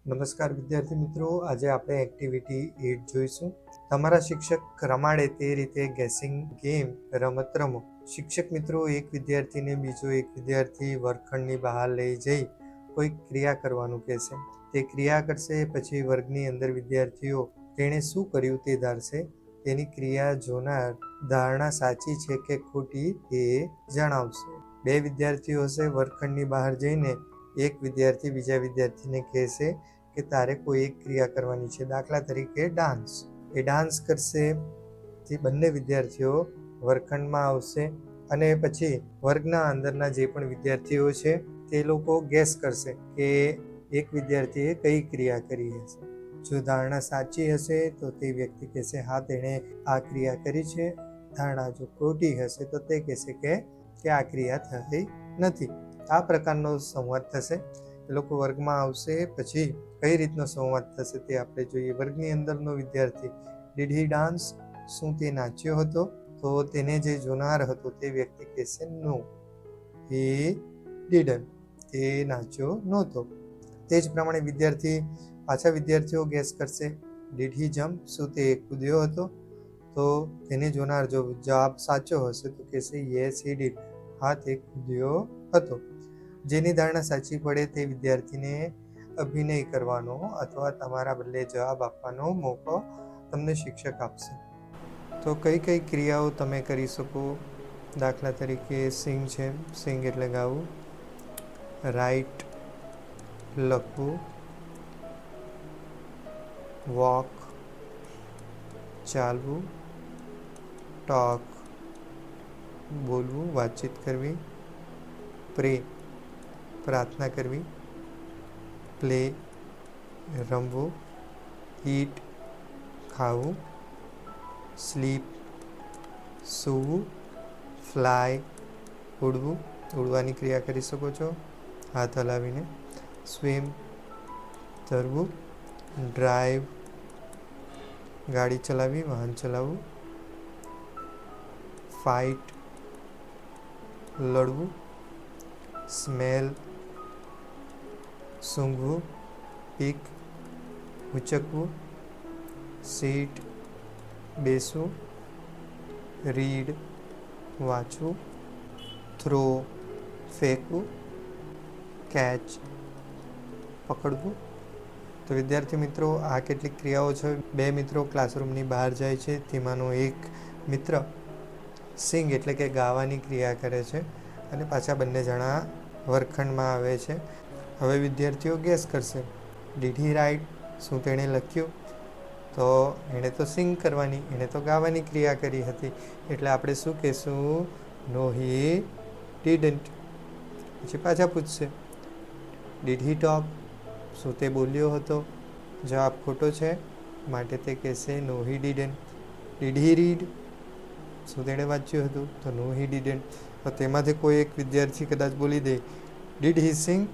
નમસ્કાર વિદ્યાર્થી મિત્રો, આજે આપણે એક્ટિવિટી 8 જોઈશું. તમારા શિક્ષક રમાડે તે રીતે ગેસિંગ ગેમ રમત રમો. શિક્ષક મિત્રો એક વિદ્યાર્થીને બીજો એક વિદ્યાર્થી વર્ગખંડની બહાર લઈ જઈ કોઈ ક્રિયા કરવાનું કહેશે. તે ક્રિયા કરશે, પછી વર્ગની અંદર વિદ્યાર્થીઓ તેણે શું કર્યું તે ધારશે. તેની ક્રિયા જોનાર ધારણા સાચી છે કે ખોટી તે જણાવશે. બે વિદ્યાર્થીઓ હશે. વર્ગખંડની બહાર જઈને એક વિદ્યાર્થી બીજા વિદ્યાર્થીને કહેશે કે તારે કોઈ એક ક્રિયા કરવાની છે, દાખલા તરીકે ડાન્સ. એ ડાન્સ કરશે. તે બંને વિદ્યાર્થીઓ વર્ગખંડમાં આવશે અને પછી વર્ગના અંદરના જે પણ વિદ્યાર્થીઓ છે તે લોકો ગેસ કરશે કે એક વિદ્યાર્થીએ કઈ ક્રિયા કરી હશે. જો ધારણા સાચી હશે તો તે વ્યક્તિ કહેશે હા તેણે આ ક્રિયા કરી છે. ધારણા જો ખોટી હશે તો તે કહેશે કે આ ક્રિયા થઈ નથી. આ પ્રકારનો સંવાદ થશે. એ લોકો વર્ગમાં આવશે, પછી કઈ રીતનો સંવાદ થશે તે આપણે જોઈએ. વર્ગની અંદરનો વિદ્યાર્થી ડીડ હી ડાન્સ, શું તે નાચ્યો હતો? તો તેને જે જોનાર હતો તે વ્યક્તિ કહેશે નો, હી ડીડન્ટ, તે નાચ્યો નહોતો. તે જ પ્રમાણે પાછા વિદ્યાર્થીઓ ગેસ કરશે. ડીડ હી જમ્પ, શું તે કૂદ્યો હતો? તો તેને જોનાર જો જવાબ સાચો હશે તો કહેશે યસ હી ડીડ, હા તે કૂદ્યો હતો. જેની ધારણા સાચી પડે તે વિદ્યાર્થીને અભિનય કરવાનો અથવા તમારા બદલે જવાબ આપવાનો મોકો તમને શિક્ષક આપશે. તો કઈ કઈ ક્રિયાઓ તમે કરી શકો? દાખલા તરીકે સિંગ છે, સિંગ એટલે ગાવું. રાઇટ લખવું. વોક ચાલવું. ટોક બોલવું, વાતચીત કરવી. પ્રે પ્રાર્થના કરવી. પ્લે રમવું. ઈટ ખાવું. સ્લીપ સૂવું. ફ્લાય ઉડવું, ઉડવાની ક્રિયા કરી શકો છો હાથ હલાવીને. સ્વિમ તરવું. ડ્રાઈવ ગાડી ચલાવવી, વાહન ચલાવવું. ફાઇટ લડવું. સ્મેલ સૂંઘવું. પીક ઉચકવું. સીટ બેસવું. રીડ વાંચવું. થ્રો ફેંકવું. કેચ પકડવું. તો વિદ્યાર્થી મિત્રો, આ કેટલીક ક્રિયાઓ છે. બે મિત્રો ક્લાસરૂમની બહાર જાય છે. તેમાંનો એક મિત્ર સિંગ એટલે કે ગાવાની ક્રિયા કરે છે અને પાછા બંને જણા વર્ગખંડમાં આવે છે. હવે વિદ્યાર્થીઓ ગેસ કરશે. ડીડ હી રાઇટ, શું તેણે લખ્યું? તો એણે તો સિંગ કરવાની, એણે તો ગાવાની ક્રિયા કરી હતી, એટલે આપણે શું કહેશું? નો હી ડીડન્ટ. પછી પાછા પૂછશે ડીડ હી ટોક, શું તે બોલ્યો હતો? જવાબ ખોટો છે, માટે તે કહેશે no he didn't. Did he read, શું તેણે વાંચ્યું હતું? તો નો હી ડીડન્ટ. તો તેમાંથી કોઈ એક વિદ્યાર્થી કદાચ બોલી દે ડીડ હી સિંગ,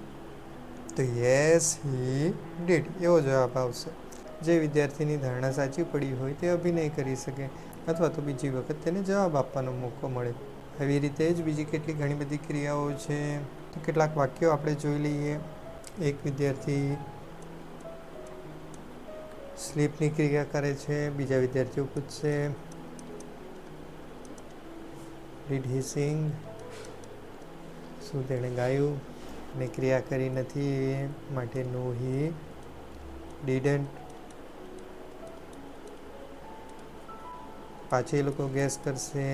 તો યસ હી ડીડ, એવો જવાબ આવશે. જે વિદ્યાર્થીની ધારણા સાચી પડી હોય તે અભિનય કરી શકે અથવા તો બીજી વખત તેને જવાબ આપવાનો મોકો મળે. આવી રીતે જ બીજી કેટલી ઘણી બધી ક્રિયાઓ છે. તો કેટલાક વાક્યો આપણે જોઈ લઈએ. એક વિદ્યાર્થી સ્લીપની ક્રિયા કરે છે. બીજા વિદ્યાર્થીઓ પૂછશે ડીડ હી સિંગ, શું તેણે ગાયું? ને ક્રિયા કરી નથી, માટે નો હી ડીડન્ટ. પાછી એ લોકો ગેસ કરશે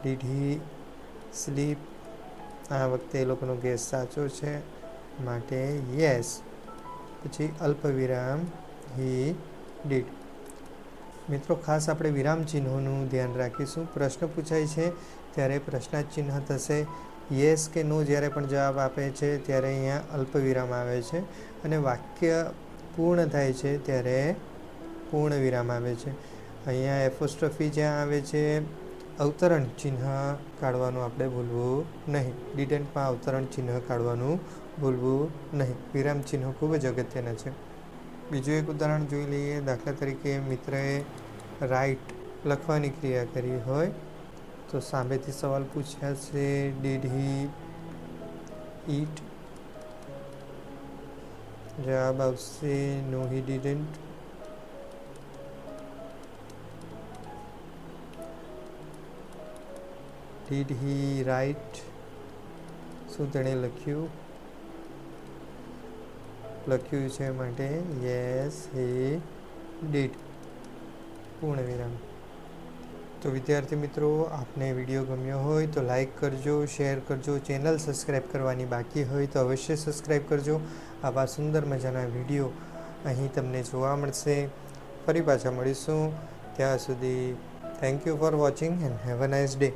ડીડ હી સ્લીપ. આ વખતે એ લોકોનો ગેસ સાચો છે, માટે યસ. પછી અલ્પ વિરામ હી ડીડ. મિત્રો, ખાસ આપણે વિરામ ચિહ્નોનું ધ્યાન રાખીશું. પ્રશ્ન પૂછાય છે ત્યારે પ્રશ્નાર્થ ચિહ્ન થશે. યસ કે નો જ્યારે પણ જવાબ આપે છે ત્યારે અહીંયા અલ્પ વિરામ આવે છે અને વાક્ય પૂર્ણ થાય છે ત્યારે પૂર્ણ વિરામ આવે છે. અહીંયા એપોસ્ટ્રોફી જ્યાં આવે છે, અવતરણ ચિહ્ન કાઢવાનું આપણે ભૂલવું નહીં. ડીડન્ટમાં અવતરણ ચિહ્ન કાઢવાનું ભૂલવું નહીં. વિરામ ચિહ્નો ખૂબ જ અગત્યના છે. બીજું એક ઉદાહરણ જોઈ લઈએ. દાખલા તરીકે મિત્રએ રાઇટ લખવાની ક્રિયા કરી હોય તો સામેથી સવાલ પૂછ્યા છે ડીડ હી ઈટ? જવાબ આવશે no he didn't. Did he write? શું તેણે લખ્યું છે માટે યસ હી ડીડ. પૂર્ણ વિરામ. તો વિદ્યાર્થી મિત્રો, આપને વિડીયો ગમ્યો હોય તો લાઈક કરજો, શેર કરજો. ચેનલ સબસ્ક્રાઈબ કરવાની બાકી હોય તો અવશ્ય સબસ્ક્રાઈબ કરજો. આવા સુંદર મજાના વિડીયો અહીં તમને જોવા મળશે. ફરી પાછા મળીશું. ત્યાં સુધી thank you for watching and have a nice day.